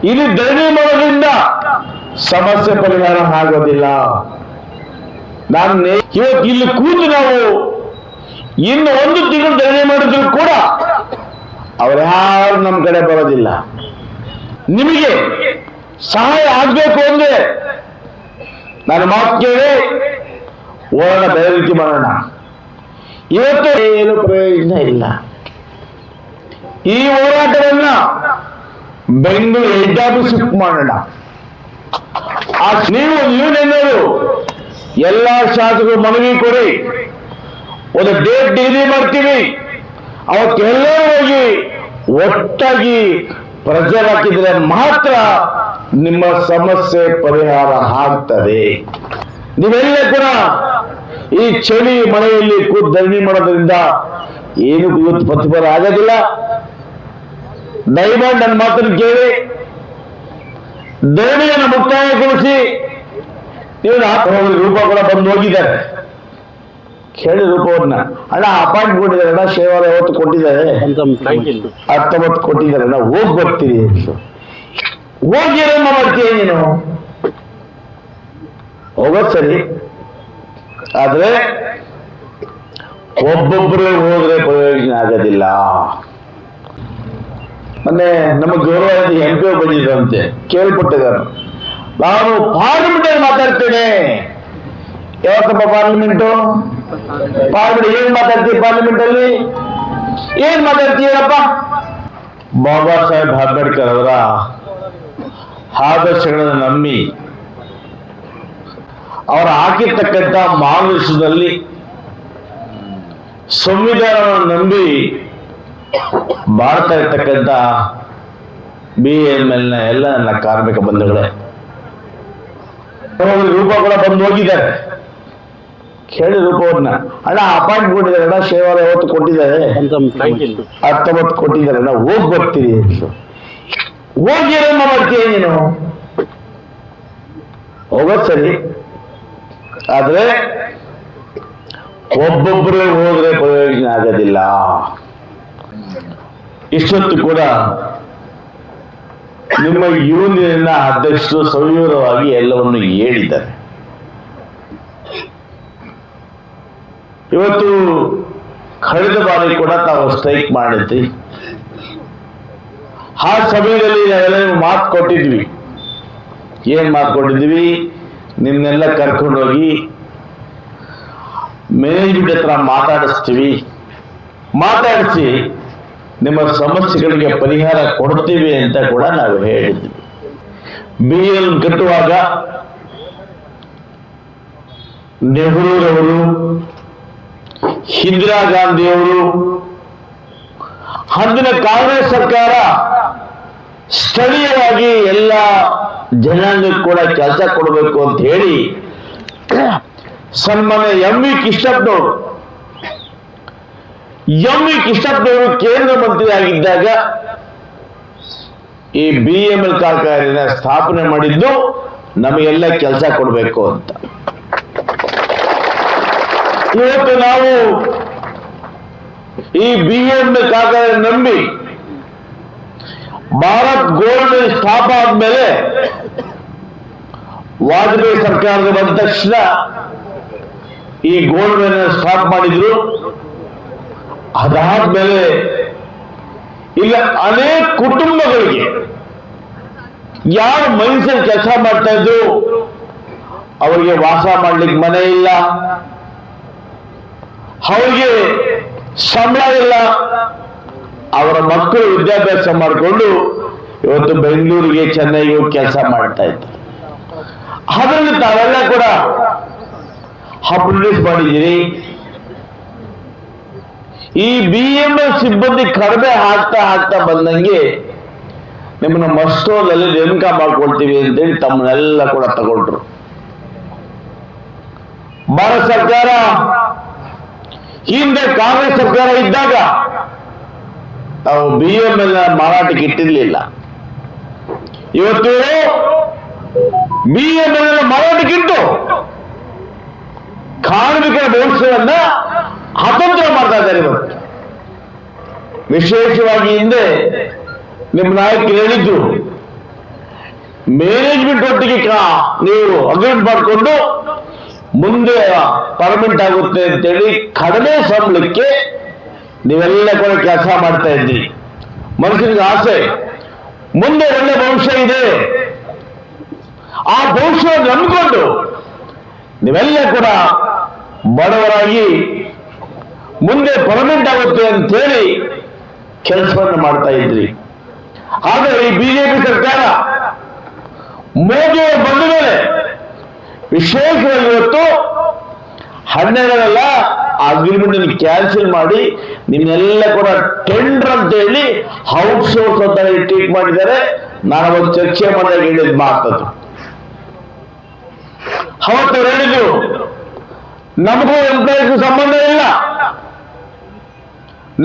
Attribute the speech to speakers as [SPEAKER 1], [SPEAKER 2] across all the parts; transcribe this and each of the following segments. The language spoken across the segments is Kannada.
[SPEAKER 1] ಇಲ್ಲಿ ಧರಣಿ ಮಾಡೋದ್ರಿಂದ ಸಮಸ್ಯೆ ಪರಿಹಾರ ಆಗೋದಿಲ್ಲ. ನಾನು ಇವತ್ತು ಇಲ್ಲಿ ಕೂತು ನಾವು ಇನ್ನು 1 ತಿಂಗಳು ಧರಣಿ ಮಾಡಿದ್ರು ಕೂಡ ಅವರ್ಯಾರು ನಮ್ಮ ಕಡೆ ಬರೋದಿಲ್ಲ. ನಿಮಗೆ ಸಹಾಯ ಆಗ್ಬೇಕು ಅಂದ್ರೆ ನನ್ನ ಮಾತು ಕೇಳಿ ಹೋರಾಟ ಬೇರೆ ರೀತಿ ಮಾಡೋಣ. ಇವತ್ತು ಏನು ಪ್ರಯೋಜನ ಇಲ್ಲ. ಈ ಹೋರಾಟವನ್ನ ಬೆಂಗಳೂರು ಹೆಡ್ ಆಫೀಸ್ ಶಿಫ್ಟ್ ಮಾಡೋಣ. ನೀವೇನಾದ್ರು ಎಲ್ಲ ಶಾಸಕರು ಮನವಿ ಕೊಡಿ, ಒಂದು ಡೇಟ್ ನಿಗದಿ ಮಾಡ್ತೀವಿ. ಅವತ್ತೆಲ್ಲರೂ ಹೋಗಿ ಒಟ್ಟಾಗಿ ಪ್ರೆಷರ್ ಹಾಕಿದ್ರೆ ಮಾತ್ರ ನಿಮ್ಮ ಸಮಸ್ಯೆ ಪರಿಹಾರ ಆಗ್ತದೆ. ನೀವೆಲ್ಲ ಕೂಡ ಈ ಚಳಿ ಮಳೆಯಲ್ಲಿ ಕೂತು ಧರಣಿ ಮಾಡೋದ್ರಿಂದ ಏನು ಇವತ್ತು ಪ್ರತಿಫಲ ಆಗೋದಿಲ್ಲ. ದಯಮಾಡಿ ನನ್ನ ಮಾತನ್ನು ಕೇಳಿ ಧರಣಿಯನ್ನು ಮುಕ್ತಾಯಗೊಳಿಸಿ. ನೀವು ರೂಪ ಕೂಡ ಬಂದು ಹೋಗಿದ್ದಾರೆ, ಕೇಳಿ ರೂಪವನ್ನ. ಅಣ್ಣ ಅಪಾಯಿಂಟ್ ಕೊಟ್ಟಿದ್ದಾರೆ ಅಣ್ಣ, ಶೇವಾರ 50 ಕೊಟ್ಟಿದ್ದಾರೆ, 19 ಕೊಟ್ಟಿದ್ದಾರೆ ಅಣ್ಣ, ಹೋಗಿ ಬರ್ತೀರಿ ಅಂತ. ಹೋಗಿ ಏನಮ್ಮ ಮಾಡ್ತೀಯ ನೀನು? ಹೋಗೋದು ಸರಿ, ಆದ್ರೆ ಒಬ್ಬೊಬ್ಬರೇ ಹೋದ್ರೆ ಪ್ರಯೋಜನ ಆಗೋದಿಲ್ಲ. ಮೊನ್ನೆ ನಮ್ಮ ಗೌರವಾದ MP ಬಂದಿದ್ರಂತೆ, ಕೇಳ್ಪಟ್ಟಿದ್ದಾರೆ. ನಾನು ಪಾರ್ಲಿಮೆಂಟ್ ಅಲ್ಲಿ ಮಾತಾಡ್ತೇನೆ. ಯಾವತ್ತಪ್ಪ ಪಾರ್ಲಿಮೆಂಟ್ ಏನ್ ಮಾತಾಡ್ತೀವಿ? ಪಾರ್ಲಿಮೆಂಟ್ ಅಲ್ಲಿ ಏನ್ ಮಾತಾಡ್ತೀಯಪ್ಪ? ಬಾಬಾ ಸಾಹೇಬ್ ಅಂಬೇಡ್ಕರ್ ಅವರ ಆದರ್ಶಗಳನ್ನು ನಂಬಿ ಅವರು ಹಾಕಿರ್ತಕ್ಕಂಥ ಮಾರ್ಗದರ್ಶನದಲ್ಲಿ ಸಂವಿಧಾನವನ್ನು ನಂಬಿ ಮಾಡ್ತಾ ಇರ್ತಕ್ಕಂಥ BML ನ ಎಲ್ಲ ನನ್ನ ಕಾರ್ಮಿಕ ಬಂಧುಗಳೇ, ರೂಪ ಕೂಡ ಬಂದು ಹೋಗಿದ್ದಾರೆ, ಕೇಳಿ ರೂಪವನ್ನ. ಅಣ್ಣ ಅಪಾಯಿಂಟ್ ಕೊಟ್ಟಿದ್ದಾರೆ ಅಣ್ಣ, ಶೇವಾರ 50 ಕೊಟ್ಟಿದ್ದಾರೆ, 19 ಕೊಟ್ಟಿದ್ದಾರೆ ಅಣ್ಣ, ಹೋಗಿ ಬರ್ತೀರಿ ಅಂತ. ಹೋಗಿ ಏನಮ್ಮ ಮಾಡ್ತೀಯ ನೀನು? ಹೋಗೋದು ಸರಿ, ಆದ್ರೆ ಒಬ್ಬೊಬ್ಬರೇ ಹೋದ್ರೆ ಪ್ರಯೋಜನ ಆಗೋದಿಲ್ಲ. ಇಷ್ಟೊತ್ತು ಕೂಡ ನಿಮ್ಮ ಯೂನಿಯನ್ನ ಅಧ್ಯಕ್ಷರು ಸವಿವರವಾಗಿ ಎಲ್ಲವನ್ನು ಹೇಳಿದ್ದಾರೆ. ಇವತ್ತು ಕಳೆದ ಬಾರಿ ಕೂಡ ತಾವು ಸ್ಟ್ರೈಕ್ ಮಾಡಿದ್ರಿ. ಆ ಸಮಯದಲ್ಲಿ ನಾವೆಲ್ಲರಿಗೂ ಮಾತು ಕೊಟ್ಟಿದ್ವಿ. ಏನ್ ಮಾತು ಕೊಟ್ಟಿದ್ವಿ? ನಿಮ್ನೆಲ್ಲ ಕರ್ಕೊಂಡೋಗಿ ಮ್ಯಾನೇಜ್ಮೆಂಟ್ ಹತ್ರ ಮಾತಾಡಿಸಿ ನಿಮ್ಮ ಸಮಸ್ಯೆಗಳಿಗೆ ಪರಿಹಾರ ಕೊಡ್ತೀವಿ ಅಂತ ಕೂಡ ನಾವು ಹೇಳಿದ್ವಿ. BL ಕಟ್ಟುವಾಗ ನೆಹರೂರವರು, ಇಂದಿರಾ ಗಾಂಧಿಯವರು, ಅಂದಿನ ಕಾಂಗ್ರೆಸ್ ಸರ್ಕಾರ ಸ್ಥಳೀಯವಾಗಿ ಎಲ್ಲ ಜನಾಂಗಕ್ಕೆ ಕೂಡ ಕೆಲಸ ಕೊಡಬೇಕು ಅಂತ ಹೇಳಿ ಸನ್ಮಾನ್ಯ MV ಕೃಷ್ಣಪ್ಪನವರು ಕೇಂದ್ರ ಮಂತ್ರಿ ಆಗಿದ್ದಾಗ ಈ BML ಕಾರ್ಖಾನೆಯ ಸ್ಥಾಪನೆ ಮಾಡಿದ್ದು ನಮಗೆಲ್ಲ ಕೆಲಸ ಕೊಡಬೇಕು ಅಂತ. ಇವತ್ತು ನಾವು ಈ BML ಕಾರ್ಖಾನೆ ನಂಬಿ ಭಾರತ್ ಗೋಲ್ಡ್ ಸ್ಥಾಪ ಆದ್ಮೇಲೆ ವಾಜಪೇಯಿ ಸರ್ಕಾರದ ಬಂದ ತಕ್ಷಣ ಈ ಗೋಲ್ಡ್ ಸ್ಟಾಪ್ ಮಾಡಿದ್ರು. ಅದಾದ್ಮೇಲೆ ಇಲ್ಲ ಅನೇಕ ಕುಟುಂಬಗಳಿಗೆ ಯಾರು ಮೈಸೂರು ಕೆಲಸ ಮಾಡ್ತಾ ಇದ್ರು ಅವರಿಗೆ ವಾಸ ಮಾಡ್ಲಿಕ್ಕೆ ಮನೆ ಇಲ್ಲ, ಅವರಿಗೆ ಸಂಬಳ ಇಲ್ಲ, ಅವರ ಮಕ್ಕಳು ವಿದ್ಯಾಭ್ಯಾಸ ಮಾಡಿಕೊಂಡು ಇವತ್ತು ಬೆಂಗಳೂರಿಗೆ ಚೆನ್ನೈಗೆ ಕೆಲಸ ಮಾಡ್ತಾ ಇದ್ದಾರೆ. ಅದರಲ್ಲಿ ತಾವೆಲ್ಲ ಕೂಡ ಅಪ್ರೂವ್ ಮಾಡಿದ್ದೀರಿ. ಈ BML ಸಿಬ್ಬಂದಿ ಕಡಿಮೆ ಆಗ್ತಾ ಬಂದಂಗೆ ನಿಮ್ಮನ್ನ ಮಸ್ಟೋಲಲ್ಲಿ ನೇಮಕ ಮಾಡ್ಕೊಳ್ತೀವಿ ಅಂತೇಳಿ ತಮ್ಮನ್ನೆಲ್ಲ ಕೂಡ ತಗೊಂಡ್ರು. ಭಾರತ ಸರ್ಕಾರ ಹಿಂದೆ ಕಾಂಗ್ರೆಸ್ ಸರ್ಕಾರ ಇದ್ದಾಗ ನಾವು BML ಮಾರಾಟಕ್ಕೆ ಇಟ್ಟಿರ್ಲಿಲ್ಲ. ಇವತ್ತು BML ಮಾರಾಟಕ್ಕಿಟ್ಟು ಕಾರ್ಮಿಕರ ಭವಿಷ್ಯವನ್ನ ಅತಂತ್ರ ಮಾಡ್ತಾ ಇದ್ದಾರೆ. ಇವತ್ತು ವಿಶೇಷವಾಗಿ ಹಿಂದೆ ನಿಮ್ಮ ನಾಯಕರು ಹೇಳಿದ್ರು ಮ್ಯಾನೇಜ್ಮೆಂಟ್ ಒಟ್ಟಿಗೆ ನೀವು ಅಗ್ರಿಮೆಂಟ್ ಮಾಡಿಕೊಂಡು ಮುಂದೆ ಪರ್ಮನೆಂಟ್ ಆಗುತ್ತೆ ಅಂತೇಳಿ ಕಡಿಮೆ ಸಂಬಳಕ್ಕೆ ನೀವೆಲ್ಲ ಕೂಡ ಕೆಲಸ ಮಾಡ್ತಾ ಇದ್ರಿ. ಮನುಷ್ಯನಿಗೆ ಆಸೆ, ಮುಂದೆ ಒಳ್ಳೆ ಭವಿಷ್ಯ ಇದೆ, ಆ ಭವಿಷ್ಯ ನಂಬಿಕೊಂಡು ನೀವೆಲ್ಲ ಕೂಡ ಬಡವರಾಗಿ ಮುಂದೆ ಪರ್ಮನೆಂಟ್ ಆಗುತ್ತೆ ಅಂತೇಳಿ ಕೆಲಸವನ್ನು ಮಾಡ್ತಾ ಇದ್ರಿ. ಆದರೆ ಈ ಬಿಜೆಪಿ ಸರ್ಕಾರ ಮೋದಿಯವರು ಬಂದ ಮೇಲೆ ವಿಶೇಷವಾಗಿ ಇವತ್ತು 12 ಅಗ್ರಿಮೆಂಟ್ ಕ್ಯಾನ್ಸಲ್ ಮಾಡಿ ನಿಮ್ಮೆಲ್ಲ ಕೂಡ ಟೆಂಡರ್ ಅಂತ ಹೇಳಿ ಔಟ್ಸೋರ್ಸ್ ಅಂತ ಟ್ರೀಟ್ ಮಾಡಿದ್ದಾರೆ. ನಾನು ಒಂದು ಚರ್ಚೆ ಮಾಡಿದಾಗ ಹೇಳಿದ ಮಾತದ್ದು. ಅವತ್ತು ಹೇಳಿದ್ರು ನಮಗೂ ಎಂಪ್ಲಾಯೀಸ್ಗೂ ಸಂಬಂಧ ಇಲ್ಲ,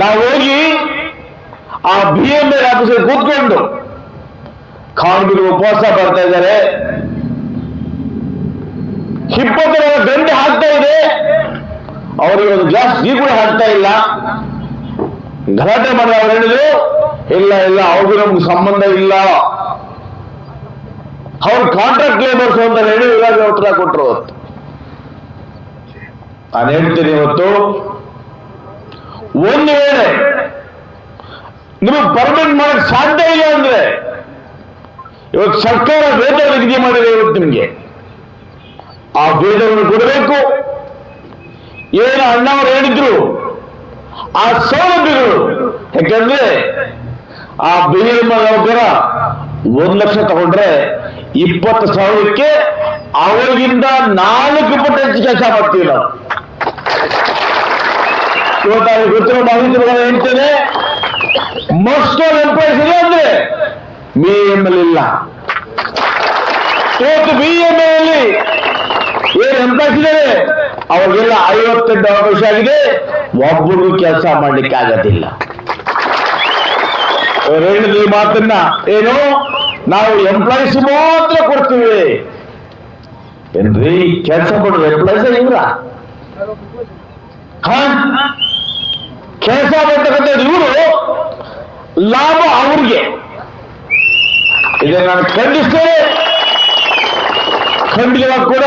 [SPEAKER 1] ನಾವು ಹೋಗಿ ಆ BML ಆಫೀಸಲ್ಲಿ ಕೂತ್ಕೊಂಡು ಕಾರ್ಮಿಕರು ಉಪವಾಸ ಬರ್ತಾ ಇದ್ದಾರೆ, 20 ಗಂಟೆ ಹಾಕ್ತಾ ಇದೆ, ಅವರಿಗೆ ಒಂದು ಗ್ಲಾಸ್ ನೀರು ಕೂಡ ಹಾಕ್ತಾ ಇಲ್ಲ. ಗಲಾಟೆ ಮಾಡಿ ಅವ್ರು ಹೇಳಿದ್ರು ಇಲ್ಲ ಇಲ್ಲ ಅವ್ರಿಗೂ ನಮ್ಗೆ ಸಂಬಂಧ ಇಲ್ಲ, ಅವ್ರು ಕಾಂಟ್ರಾಕ್ಟ್ ಲೇಬರ್ಸ್ ಅಂತ ಹೇಳಿ ಇವಾಗ ಉತ್ತರ ಕೊಟ್ಟರು. ಅವತ್ತು ನಾನು ಹೇಳ್ತೀನಿ, ಇವತ್ತು ಒಂದು ವೇಳೆ ನಿಮಗೆ ಪರ್ಮನೆಂಟ್ ಮಾಡಕ್ ಸಾಧ್ಯ ಇಲ್ಲ ಅಂದ್ರೆ ಇವತ್ತು ಸರ್ಕಾರ ವೇತನ ನಿಗದಿ ಮಾಡಿದೆ. ಇವತ್ತು ನಿಮ್ಗೆ ಆ ವೇತನವನ್ನು ಕೊಡಬೇಕು. ಏನು ಅಣ್ಣವರು ಹೇಳಿದ್ರು ಆ ಸೌಲಭ್ಯಗಳು, ಯಾಕಂದ್ರೆ ಆ BML ನೌಕರ 1 ಲಕ್ಷ ತಗೊಂಡ್ರೆ 20,000ಕ್ಕೆ ಅವರಿಗಿಂತ 4 ಪಟ್ಟು ಹೆಚ್ಚು ಕೆಲಸ ಮಾಡ್ತೀವಿ ನಾವು. ಇವತ್ತು ಗೊತ್ತಿರೋ ಮಾಹಿತಿ ಹೇಳ್ತೇನೆ, ಮೋಸ್ಟ್ ಆಫ್ ಎಂಪ್ಲಾಯೀಸ್ ಇಲ್ಲ ಅಂದ್ರೆ BML ಇಲ್ಲ. ಇವತ್ತು BML ಅಲ್ಲಿ ಏನು ಎಂಪ್ಲಾಯೀಸ್ ಇದ್ದಾರೆ ಅವ್ರಿಗೆಲ್ಲ 58 ಅವಕಾಶ ಆಗಿದೆ, ಒಬ್ಬರಿಗೂ ಕೆಲಸ ಮಾಡ್ಲಿಕ್ಕೆ ಆಗೋದಿಲ್ಲ. ಅವ್ರು ಹೇಳಿದ ಈ ಮಾತನ್ನ ಏನು, ನಾವು ಎಂಪ್ಲಾಯೀಸ್ ಮಾತ್ರ ಕೊಡ್ತೀವಿ ಏನ್ರಿ, ಕೆಲಸ ಕೊಡೋದು ಎಂಪ್ಲಾಯೀಸ್ ಇವ್ರ ಕೆಲಸ ಮಾಡ್ತಕ್ಕಂಥ ಇವರು, ಲಾಭ ಅವ್ರಿಗೆ. ಇದನ್ನು ನಾನು ಖಂಡಿಸ್ತೇನೆ. ಖಂಡಿತವಾಗಿ ಕೂಡ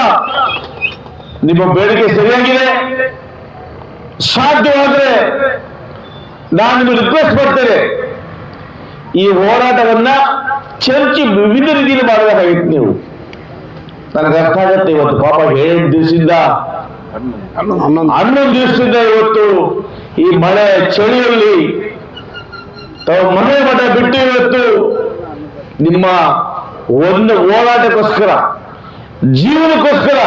[SPEAKER 1] ನಿಮ್ಮ ಬೇಡಿಕೆ ಸರಿಯಾಗಿದೆ. ಸಾಧ್ಯವಾದ್ರೆ ನಾನು ನಿಮಗೆ ರಿಕ್ವೆಸ್ಟ್ ಮಾಡ್ತೇನೆ, ಈ ಹೋರಾಟವನ್ನ ಚರ್ಚೆ ವಿವಿಧ ರೀತಿಯಲ್ಲಿ ಮಾಡಬೇಕಾಗಿತ್ತು ನೀವು. ನನಗೆ ಅರ್ಥ ಆಗತ್ತೆ. ಇವತ್ತು ಪಾಪ 7 ದಿವಸದಿಂದ 11 ದಿವಸದಿಂದ ಇವತ್ತು ಈ ಮಳೆ ಚಳಿಯಲ್ಲಿ ತಾವು ಮನೆ ಮಠ ಬಿಟ್ಟು ಇವತ್ತು ನಿಮ್ಮ ಒಂದು ಹೋರಾಟಕ್ಕೋಸ್ಕರ, ಜೀವನಕ್ಕೋಸ್ಕರ,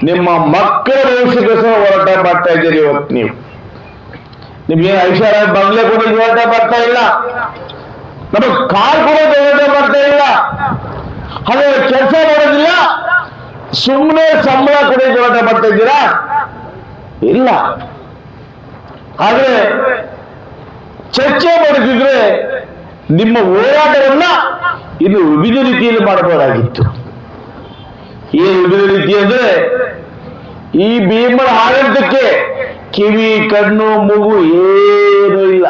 [SPEAKER 1] ನಿಮ್ಮ ಮಕ್ಕಳ ಭವಿಷ್ಯಕ್ಕೋಸ್ಕರ ಹೋರಾಟ ಮಾಡ್ತಾ ಇದ್ದೀರಿ. ಇವತ್ತು ನಿಮ್ಗೆ ಐಶ್ವರ್ಯ ಬಂಗ್ಲೆ ಕೂಡ ಹೋರಾಟ ಮಾಡ್ತಾ ಇಲ್ಲ, ನಮಗೆ ಕಾರ್ ಕೂಡ ಹೋರಾಟ ಮಾಡ್ತಾ ಇಲ್ಲ, ಹಾಗೆ ಕೆಲಸ ಮಾಡೋದಿಲ್ಲ, ಸುಮ್ಮನೆ ಸಂಬಳ ಕೂಡ ಹೋರಾಟ ಮಾಡ್ತಾ ಇದ್ದೀರಾ? ಇಲ್ಲ. ಆದ್ರೆ ಚರ್ಚೆ ಮಾಡುತ್ತಿದ್ರೆ ನಿಮ್ಮ ಹೋರಾಟವನ್ನ ಇನ್ನು ವಿವಿಧ ರೀತಿಯಲ್ಲಿ ಮಾಡಬಹುದಾಗಿತ್ತು. ಈ ವಿವಿಧ ರೀತಿ ಅಂದ್ರೆ ಈ BML ಆಡಳಿತಕ್ಕೆ ಕಿವಿ, ಕಣ್ಣು, ಮೂಗು ಏನೂ ಇಲ್ಲ.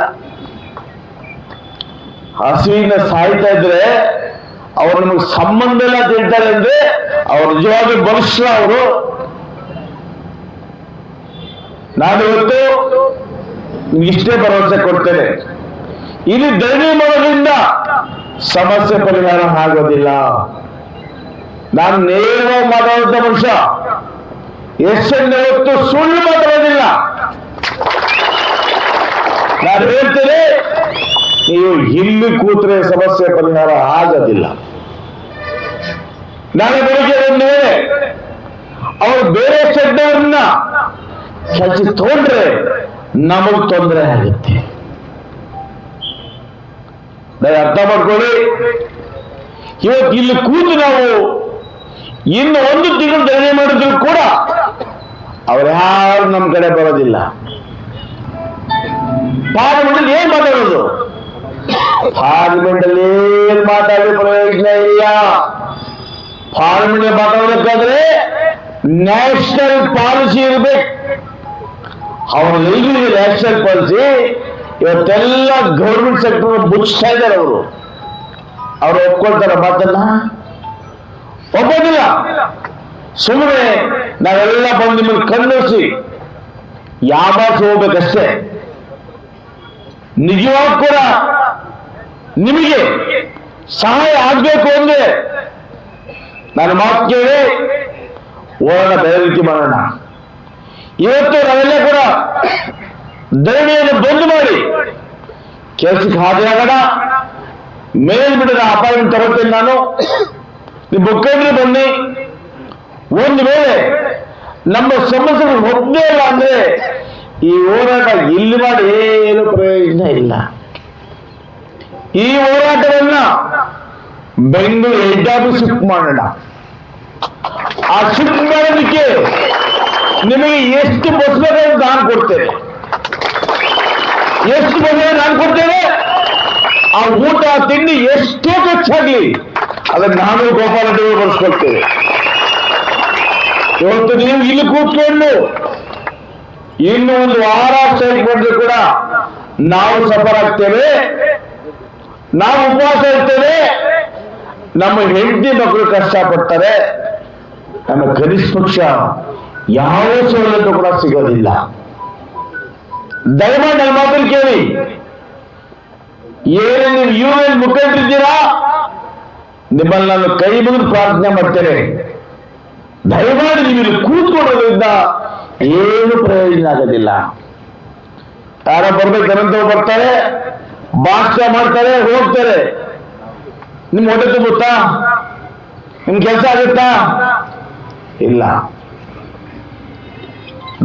[SPEAKER 1] ಹಸುವಿನ ಸಾಯ್ತಾ ಇದ್ರೆ ಅವ್ರು ನಮಗೆ ಸಂಬಂಧ ಇಲ್ಲ ಅಂತ ಹೇಳ್ತಾರೆ ಅಂದ್ರೆ ಅವ್ರು ನಿಜವಾಗಿ ಬಲಿಷ್ಠ. ಅವರು ನಾನು ಇವತ್ತು ಇಷ್ಟೇ ಭರವಸೆ ಕೊಡ್ತೇನೆ, ಇಲ್ಲಿ ಧರಣಿ ಮಾಡೋದ್ರಿಂದ ಸಮಸ್ಯೆ ಪರಿಹಾರ ಆಗೋದಿಲ್ಲ. ನಾನು ನೇರವಾಗಿ ಮಾತಾಡುವಂತ ಮನುಷ್ಯ, ಎಷ್ಟು ಸುಳ್ಳು ಮಾತಾಡೋದಿಲ್ಲ. ನಾನು ಹೇಳ್ತೇನೆ, ನೀವು ಇಲ್ಲಿ ಕೂತ್ರೆ ಸಮಸ್ಯೆ ಪರಿಹಾರ ಆಗೋದಿಲ್ಲ. ನಾಳೆ ಬೆಳಿಗ್ಗೆ ಒಂದು ವೇಳೆ ಅವರು ಬೇರೆ ಶೆಡ್ಡವರನ್ನ ಕೆಲಸ ತಗೊಂಡ್ರೆ ನಮಗ್ ತೊಂದರೆ ಆಗುತ್ತೆ. ಅರ್ಥ ಮಾಡ್ಕೊಳ್ಳಿ. ಇವತ್ತು ಇಲ್ಲಿ ಕೂತು ನಾವು ಇನ್ನು 1 ತಿಂಗಳು ಧರಣಿ ಮಾಡಿದ್ರು ಕೂಡ ಅವ್ರ್ಯಾರು ನಮ್ಮ ಕಡೆ ಬರೋದಿಲ್ಲ. ಪಾರ್ಲಿಮೆಂಟ್ ಏನ್ ಮಾತಾಡೋದು? ಪಾರ್ಲಿಮೆಂಟ್ ಅಲ್ಲಿ ಏನ್ ಮಾತಾಡೋ ಪ್ರಯೋಜನ ಇಲ್ಲ. ಪಾರ್ಲಿಮೆಂಟ್ ಮಾತಾಡಬೇಕಾದ್ರೆ ನ್ಯಾಷನಲ್ ಪಾಲಿಸಿ ಇರಬೇಕು. ಅವ್ರಿಗೆ ನ್ಯಾಷನಲ್ ಪಾಲಿಸಿ ಇವತ್ತೆಲ್ಲ ಗೌರ್ಮೆಂಟ್ ಸೆಕ್ಟರ್ ಮುಚ್ತಾ ಇದ್ದಾರೆ. ಅವರು ಅವ್ರು ಒಪ್ಕೊಳ್ತಾರ ಮಾತನ್ನ? ಒಪ್ಪೋದಿಲ್ಲ. ಸುಮ್ಮನೆ ನಾವೆಲ್ಲ ಬಂದು ನಿಮ್ಮನ್ನು ಕಣ್ಣೊಸಿ ಯಾವಾಸ ಹೋಗ್ಬೇಕಷ್ಟೇ. ನಿಜವಾಗ ಕೂಡ ನಿಮಗೆ ಸಹಾಯ ಆಗ್ಬೇಕು ಅಂದ್ರೆ ನಾನು ಮಾತು ಕೇಳಿ ಹೋಗೋಣ, ಬೇರೆ ರೀತಿ ಮಾಡೋಣ. ಇವತ್ತು ನಾವೆಲ್ಲ ಕೂಡ ಧರಣಿಯನ್ನು ಬಂದ್ ಮಾಡಿ ಕೆಲಸಕ್ಕೆ ಹಾಜರಾಗೋಣ. ಮೇಲ್ಬಿಡದ ಅಪಾಯಿಂಟ್ ತಗೋತೇನೆ ನಾನು. ನೀವು ಮುಖಂಡರು ಬನ್ನಿ. ಒಂದು ವೇಳೆ ನಮ್ಮ ಸಮಸ್ಯೆಗಳು ಒಪ್ಪದೇ ಇಲ್ಲ ಅಂದ್ರೆ ಈ ಹೋರಾಟ ಇಲ್ಲಿ ಮಾಡಿ ಏನು ಪ್ರಯೋಜನ ಇಲ್ಲ. ಈ ಹೋರಾಟವನ್ನ ಬೆಂಗಳೂರು ಹೆಡ್ ಆಫೀಸ್ ಶಿಫ್ಟ್ ಮಾಡೋಣ. ಆ ಶಿಫ್ಟ್ ಮಾಡೋದಕ್ಕೆ ನಿಮಗೆ ಎಷ್ಟು ಬಸ್ ಬೇಕಾದ್ರೆ ನಾನು ಕೊಡ್ತೇನೆ. ಎಷ್ಟು ಬೇಕಾದ್ರೆ ನಾನು ಕೊಡ್ತೇನೆ. ಆ ಊಟ ತಿಂಡಿ ಎಷ್ಟೇ ಖರ್ಚಾಗ್ಲಿ ಅದನ್ನ ನಾನು ಗೋಪಾಲ ಬರೆಸ್ಕೊಳ್ತೇವೆ. ಇವತ್ತು ನೀವು ಇಲ್ಲಿ ಕೂತ್ಕೊಂಡು ಇನ್ನು ಒಂದು ವಾರ ಸ್ಟ್ರೈಕ್ ಮಾಡಿದ್ರೆ ಕೂಡ ನಾವು ಸಫರ್ ಆಗ್ತೇವೆ, ನಾವು ಉಪವಾಸ ಇರ್ತೇವೆ, ನಮ್ಮ ಹೆಂಡತಿ ಮಕ್ಕಳು ಕಷ್ಟಪಡ್ತಾರೆ, ನಮ್ಮ ಕನಿಷ್ಠ ಪಕ್ಷ ಯಾವ ಸೌಲಭ್ಯ ಕೂಡ ಸಿಗೋದಿಲ್ಲ. ದಯಮಾಡಿ ನನ್ನ ಮಾತನ್ನು ಕೇಳಿ. ಏನು ನೀವು ಯೂನಿಯನ್ ಮುಖಂಡರಿದ್ದೀರಾ, ನಿಮ್ಮಲ್ಲಿ ನಾನು ಕೈ ಮುಗಿದು ಪ್ರಾರ್ಥನೆ ಮಾಡ್ತೇನೆ. ದಯಮಾಡಿ ನೀವು ಇಲ್ಲಿ ಕೂತ್ಕೊಳ್ಳೋದ್ರಿಂದ ಏನು ಪ್ರಯೋಜನ ಆಗೋದಿಲ್ಲ. ಯಾರೋ ಬರ್ಬೇಕಂತ ಬರ್ತಾರೆ, ಭಾಷಣ ಮಾಡ್ತಾರೆ, ಹೋಗ್ತಾರೆ. ನಿಮ್ ಹೊಟ್ಟೆ ತುಂಬುತ್ತಾ? ನಿಮ್ ಕೆಲಸ ಆಗುತ್ತಾ? ಇಲ್ಲ.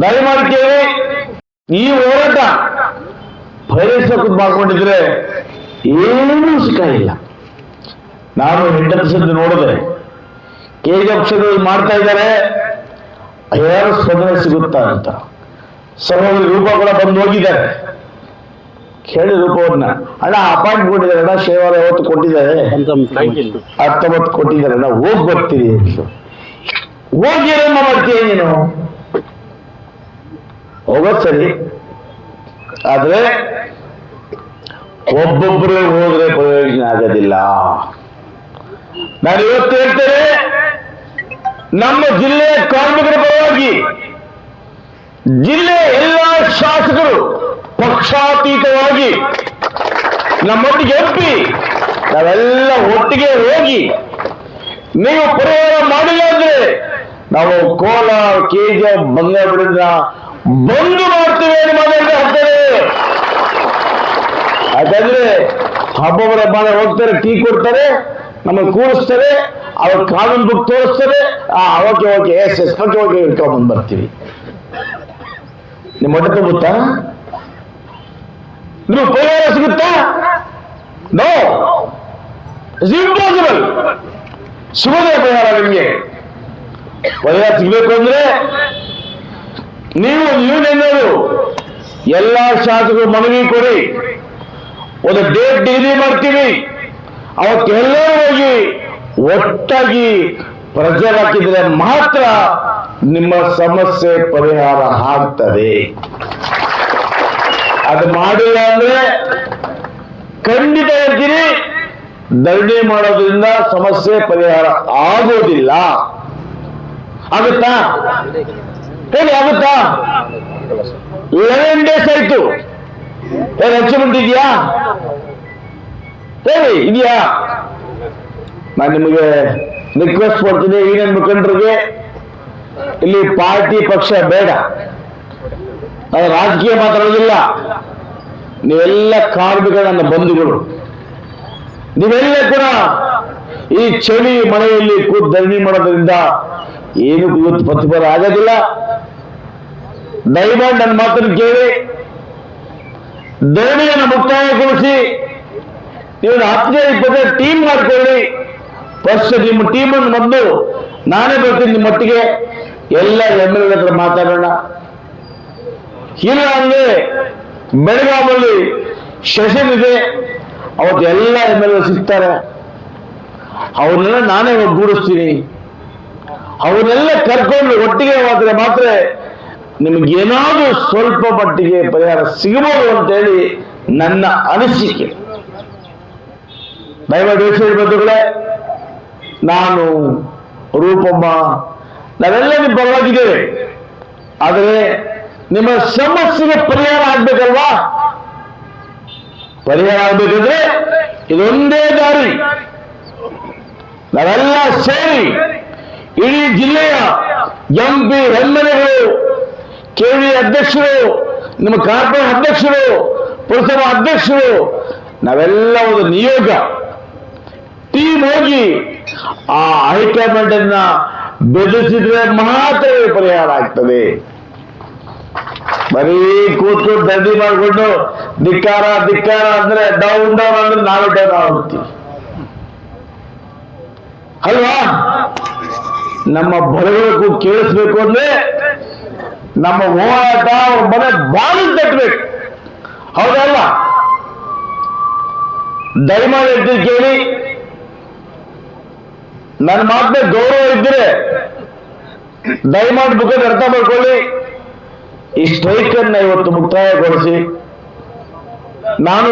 [SPEAKER 1] ದಯಮಾಡಿ ಕೇಳಿ. ಈ ಹೋರಾಟ ಭೈರಸಕ್ಕೆ ಮಾಡ್ಕೊಂಡಿದ್ರೆ ಏನೂ ಸಿಕ್ಕಿಲ್ಲ. ನಾನು ಹೆಂಡತಿಸದ್ದು ನೋಡಿದೆ, ಕೆಜಿ ಮಾಡ್ತಾ ಇದ್ದಾರೆ, ಯಾರು ಸ್ಪಂದನೆ ಸಿಗುತ್ತಾ ಅಂತ. ಸಹೋದರಿ ರೂಪ ಕೂಡ ಬಂದು ಹೋಗಿದ್ದಾರೆ. ಕೇಳಿ ರೂಪವನ್ನ, ಅಣ್ಣ ಅಪಾಯಿಂಟ್ ಕೊಟ್ಟಿದ್ದಾರೆ ಅಣ್ಣ, ಶನಿವಾರ ಯಾವತ್ತು ಕೊಟ್ಟಿದ್ದಾರೆ, 19 ಕೊಟ್ಟಿದ್ದಾರೆ ಅಣ್ಣ, ಹೋಗಿ ಬರ್ತೀರಿ ಅಂತ. ಹೋಗಿ ಏನಮ್ಮ ಮಾಡ್ತೀಯ ನೀನು? ಹೋಗೋದು ಸರಿ, ಆದ್ರೆ ಒಬ್ಬೊಬ್ಬರೇ ಹೋದ್ರೆ ಪ್ರಯೋಜನ ಆಗೋದಿಲ್ಲ. ನಾನು ಇವತ್ತು ಹೇಳ್ತೇನೆ, ನಮ್ಮ ಜಿಲ್ಲೆಯ ಕಾರ್ಮಿಕರ ಪರವಾಗಿ ಜಿಲ್ಲೆಯ ಎಲ್ಲ ಶಾಸಕರು ಪಕ್ಷಾತೀತವಾಗಿ ನಮ್ಮೊಟ್ಟಿಗೆ ಒಪ್ಪಿ ನಾವೆಲ್ಲ ಒಟ್ಟಿಗೆ ಹೋಗಿ ನೀವು ಪರಿಹಾರ ಮಾಡಿಲ್ಲ ಅಂದ್ರೆ ನಾವು ಕೋಲಾರ ಕೆಜಿಎಫ್ ಬಂಗಾರಪೇಟೆಯಿಂದ ಬಂದು ಮಾಡ್ತೀವಿ ಅಂತ ಮಾತಾಡ್ತಾರೆ. ಯಾಕಂದ್ರೆ ಹಬ್ಬವರ ಮನೆ ಹೋಗ್ತಾರೆ, ಟೀ ಕೊಡ್ತಾರೆ, ನಮಗೆ ಕೂರಿಸ್ತಾರೆ, ಅವ್ರ ಕಾನೂನು ಬುಕ್ ತೋರಿಸ್ತಾರೆ, okay okay yes yes okay okay ಇಟ್ಕೊಂಡ್ಬಂದು ಬರ್ತೀವಿ. ನಿಮ್ಮ ಹೊಟ್ಟೆ ತುಂಬುತ್ತಾ? ನೀವು ಪರಿಹಾರ ಸಿಗುತ್ತಾ? No, it's impossible. ಸಿಗೋದೇ ಪರಿಹಾರ. ನಿಮಗೆ ಪರಿಹಾರ ಸಿಗ್ಬೇಕು ಅಂದ್ರೆ ನೀವು ಯೂನಿಯನ್ನರು ಎಲ್ಲ ಶಾಸಕರು ಮನವಿ ಕೊಡಿ, ಒಂದು ಡೇಟ್ ನಿಗದಿ ಮಾಡ್ತೀವಿ. ಅವತ್ತೆಲ್ಲರೂ ಹೋಗಿ ಒಟ್ಟಾಗಿ ಪ್ರೆಷರ್ ಹಾಕಿದ್ರೆ ಮಾತ್ರ ನಿಮ್ಮ ಸಮಸ್ಯೆ ಪರಿಹಾರ ಆಗ್ತದೆ. ಅದು ಮಾಡಿಲ್ಲ ಅಂದ್ರೆ ಖಂಡಿತ ಹೇಳ್ತೀನಿ, ಧರಣಿ ಮಾಡೋದ್ರಿಂದ ಸಮಸ್ಯೆ ಪರಿಹಾರ ಆಗೋದಿಲ್ಲ. ಆಗುತ್ತಾ ಹೇಳಿ? ಆಗುತ್ತಾ? 11 days ಆಯ್ತು. ಏನು ಅಚೀವ್ಮೆಂಟ್ ಇದೆಯಾ ಹೇಳಿ? ಇದೆಯಾ? ನಾನು ನಿಮಗೆ ರಿಕ್ವೆಸ್ಟ್ ಮಾಡ್ತೀನಿ, ಯೂನಿಯನ್ ಮುಖಂಡರಿಗೆ, ಇಲ್ಲಿ ಪಾರ್ಟಿ ಪಕ್ಷ ಬೇಡ, ನಾನು ರಾಜಕೀಯ ಮಾತಾಡೋದಿಲ್ಲ. ನೀವೆಲ್ಲ ಕಾರ್ಮಿಕರ ನನ್ನ ಬಂಧುಗಳು, ನೀವೆಲ್ಲ ಕೂಡ ಈ ಚಳಿ ಮಳೆಯಲ್ಲಿ ಕೂತು ಧರಣಿ ಮಾಡೋದ್ರಿಂದ ಏನು ಇವತ್ತು ಪ್ರತಿಫಲ ಆಗೋದಿಲ್ಲ. ದಯಮಾಡಿ ನನ್ನ ಮಾತನ್ನು ಕೇಳಿ, ಧರಣಿಯನ್ನು ಮುಕ್ತಾಯಗೊಳಿಸಿ ನೀವು 10-20 ಟೀಮ್ ಮಾಡ್ಕೊಳ್ಳಿ. ಫಸ್ಟ್ ನಿಮ್ಮ ಟೀಮನ್ನು ಬಂದು ನಾನೇ ಬರ್ತೀನಿ ನಿಮ್ಮೊಟ್ಟಿಗೆ, ಎಲ್ಲ MLA ಹತ್ರ ಮಾತಾಡೋಣ. ಇಲ್ಲ ಅಂದ್ರೆ ಬೆಳಗಾವಲ್ಲಿ ಸೆಷನ್ ಇದೆ, ಅವತ್ತು ಎಲ್ಲ MLA ಸಿಗ್ತಾರೆ, ಅವ್ರನ್ನೆಲ್ಲ ನಾನೇ ಒಗ್ಗೂಡಿಸ್ತೀನಿ. ಅವನ್ನೆಲ್ಲ ಕರ್ಕೊಂಡು ಒಟ್ಟಿಗೆ ಹೋದ್ರೆ ಮಾತ್ರ ನಿಮಗೇನಾದ್ರೂ ಸ್ವಲ್ಪ ಮಟ್ಟಿಗೆ ಪರಿಹಾರ ಸಿಗಬಹುದು ಅಂತೇಳಿ ನನ್ನ ಅನಿಸಿಕೆ. ದಯಮಾಡಿ ಯೋಚನೆ ಬಂಧುಗಳೇ, ನಾನು ರೂಪಮ್ಮ ನಾವೆಲ್ಲ ನಿಮ್ಮ ಪರವಾಗಿದ್ದೇವೆ. ಆದರೆ ನಿಮ್ಮ ಸಮಸ್ಯೆಗೆ ಪರಿಹಾರ ಆಗ್ಬೇಕಲ್ವಾ? ಪರಿಹಾರ ಆಗ್ಬೇಕಂದ್ರೆ ಇದೊಂದೇ ದಾರಿ. ನಾವೆಲ್ಲ ಸೇರಿ ಇಡೀ ಜಿಲ್ಲೆಯ MP MLAಗಳು, KV ಅಧ್ಯಕ್ಷರು, ನಿಮ್ಮ ಕಾರ್ಪೊರೇಟ್ ಅಧ್ಯಕ್ಷರು, ಪುರಸಭಾ ಅಧ್ಯಕ್ಷರು, ನಾವೆಲ್ಲ ಒಂದು ನಿಯೋಗ ಟೀಮ್ ಹೋಗಿ ಆ ಹೈಕಮಾಂಡ್ ಅನ್ನ ಬೆದರಿಸಿದ್ರೆ ಮಾತ್ರ ಪರಿಹಾರ ಆಗ್ತದೆ. ಬರೀ ಕೂತ್ಕೊಂಡು ದಂಡಿ ಮಾಡಿಕೊಂಡು ಧಿಕ್ಕಾರ ಧಿಕ್ಕಾರ ಅಂದ್ರೆ ಡೌನ್ ಡೌನ್ ಅಂದ್ರೆ ನಾವು ಡೌನ್ ಆಗುತ್ತೀವಿ ಅಲ್ವಾ? ನಮ್ಮ ಬಡವರಿಗೂ ಕೇಳಿಸ್ಬೇಕು ಅಂದ್ರೆ ನಮ್ಮ ಹೋರಾಟ ಅವ್ರ ಮನೆ ಬಾಗಿಲು ತಟ್ಟಬೇಕು, ಹೌದಲ್ಲ? ದಯಮಾಡಿ ಹೇಳ್ತೀನಿ ಕೇಳಿ, ನನ್ನ ಮಾತಿನ ಗೌರವ ಇದ್ದರೆ ದಯಮಾಡಿ ಮುಖದ ಅರ್ಥ ಮಾಡ್ಕೊಳ್ಳಿ. ಈ ಸ್ಟ್ರೈಕ್ ಅನ್ನ ಇವತ್ತು ಮುಕ್ತಾಯಗೊಳಿಸಿ ನಾನು